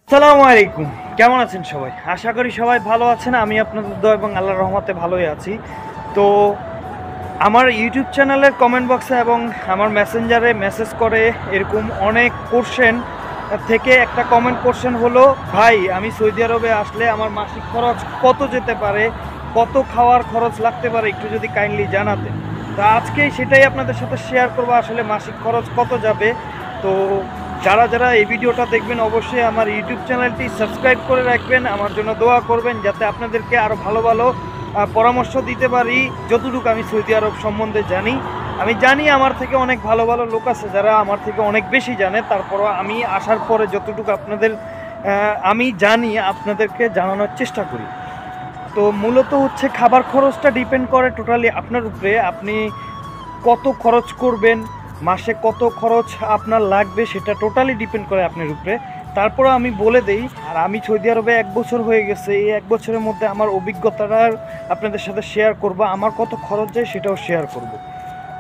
আসসালামু আলাইকুম, কেমন আছেন সবাই? আশা করি সবাই ভালো আছেন। আমি আপনাদের দোয়া এবং আল্লাহর রহমতে ভালোই আছি। তো আমার ইউটিউব চ্যানেলের কমেন্ট বক্সে এবং আমার মেসেঞ্জারে মেসেজ করে এরকম অনেক কোশ্চেন থেকে একটা কমেন্ট কোশ্চেন হলো, ভাই আমি সৌদি আরবে আসলে আমার মাসিক খরচ কত যেতে পারে, কত খাওয়ার খরচ লাগতে পারে, একটু যদি কাইন্ডলি জানাতেন। তো আজকে সেটাই আপনাদের সাথে শেয়ার করবো, আসলে মাসিক খরচ কত যাবে। তো যারা যারা এই ভিডিওটা দেখবেন অবশ্যই আমার ইউটিউব চ্যানেলটি সাবস্ক্রাইব করে রাখবেন, আমার জন্য দোয়া করবেন যাতে আপনাদেরকে আরও ভালো ভালো পরামর্শ দিতে পারি যতটুকু আমি সৌদি আরব সম্বন্ধে জানি। আমি জানি আমার থেকে অনেক ভালো ভালো লোক আছে যারা আমার থেকে অনেক বেশি জানে, তারপরও আমি আসার পরে যতটুকু আমি জানি আপনাদেরকে জানানোর চেষ্টা করি। তো মূলত হচ্ছে খাবার খরচটা ডিপেন্ড করে টোটালি আপনার উপরে, আপনি কত খরচ করবেন, মাসে কত খরচ আপনার লাগবে সেটা টোটালি ডিপেন্ড করে আপনার উপরে। তারপরে আমি বলে দেই, আর আমি সৌদি আরবে 1 বছর হয়ে গেছে, এই 1 বছরের মধ্যে আমার অভিজ্ঞতাটা আপনাদের সাথে শেয়ার করব, আমার কত খরচ যায় সেটাও শেয়ার করব।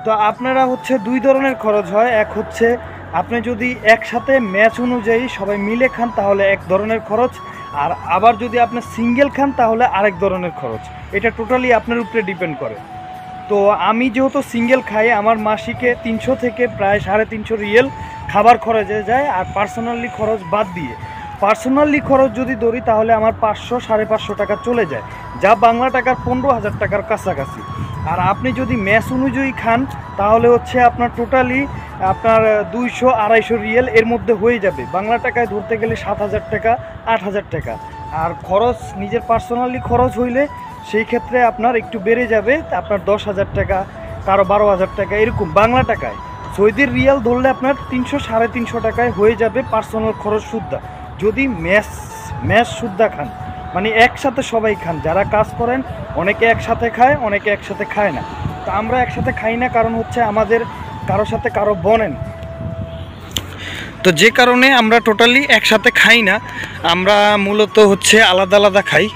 তো আপনারা হচ্ছে 2 ধরনের খরচ হয়। এক হচ্ছে আপনি যদি একসাথে ম্যাচ অনুযায়ী সবাই মিলে খান তাহলে এক ধরনের খরচ, আর আবার যদি আপনি সিঙ্গেল খান তাহলে আরেক ধরনের খরচ। এটা টোটালি আপনার উপরে ডিপেন্ড করে। তো আমি যেহেতু সিঙ্গেল খাই, আমার মাসিকে 300 থেকে প্রায় 350 রিয়েল খাবার খরচে যায়, আর পার্সোনালি খরচ বাদ দিয়ে পার্সোনালি খরচ যদি ধরি তাহলে আমার 500-550 টাকা চলে যায়, যা বাংলা টাকার 15,000 টাকার কাছাকাছি। আর আপনি যদি ম্যাচ অনুযায়ী খান তাহলে হচ্ছে আপনার টোটালি আপনার 200-250 রিয়েল এর মধ্যে হয়ে যাবে, বাংলা টাকায় ধরতে গেলে 7,000 টাকা 8,000 টাকা। আর খরচ নিজের পার্সোনালি খরচ হইলে সেই ক্ষেত্রে আপনার একটু বেড়ে যাবে, আপনার 10,000 টাকা, কারো 12,000 টাকা এরকম বাংলা টাকায়। সৌদির রিয়াল ধরলে আপনার 300-350 টাকায় হয়ে যাবে পার্সোনাল খরচ সুদ্ধা, যদি ম্যাচ সুদ্ধা খান, মানে একসাথে সবাই খান। যারা কাজ করেন অনেকে একসাথে খায়, অনেকে একসাথে খায় না। তো আমরা একসাথে খাই না, কারণ হচ্ছে আমাদের কারোর সাথে কারো বনেন, তো যে কারণে আমরা টোটালি একসাথে খাই না। আমরা মূলত হচ্ছে আলাদা আলাদা খাই।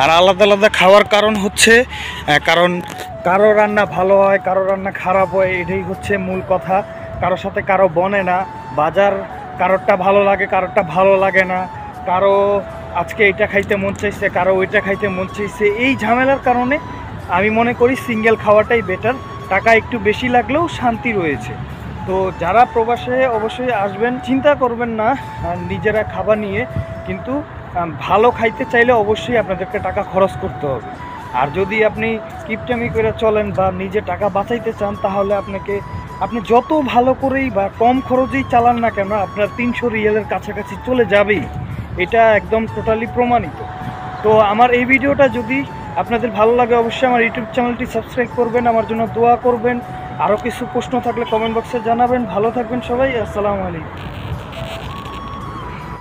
আর আলাদা আলাদা খাওয়ার কারণ হচ্ছে কারণ কারো রান্না ভালো হয়, কারো রান্না খারাপ হয়, এটাই হচ্ছে মূল কথা। কারোর সাথে কারো বনে না, বাজার কারোরটা ভালো লাগে কারোরটা ভালো লাগে না, কারো আজকে এইটা খাইতে মন চাইছে কারো ওইটা খাইতে মন চাইছে। এই ঝামেলার কারণে আমি মনে করি সিঙ্গেল খাওয়াটাই বেটার, টাকা একটু বেশি লাগলেও শান্তি রয়েছে। তো যারা প্রবাসে অবশ্যই আসবেন চিন্তা করবেন না নিজেরা খাবার নিয়ে, কিন্তু ভালো খাইতে চাইলে অবশ্যই আপনাদেরকে টাকা খরচ করতে হবে। আর যদি আপনি কিপটামি করে চলেন বা নিজে টাকা বাঁচাইতে চান তাহলে আপনি যত ভালো করেই বা কম খরচেই চালান না কেন আপনার 300 রিয়ালের কাছাকাছি চলে যাবেই, এটা একদম টোটালি প্রমাণিত। তো আমার এই ভিডিওটা যদি আপনাদের ভালো লাগে অবশ্যই আমার ইউটিউব চ্যানেলটি সাবস্ক্রাইব করবেন, আমার জন্য দোয়া করবেন। আরও কিছু প্রশ্ন থাকলে কমেন্ট বক্সে জানাবেন। ভালো থাকবেন সবাই, আসসালামু আলাইকুম।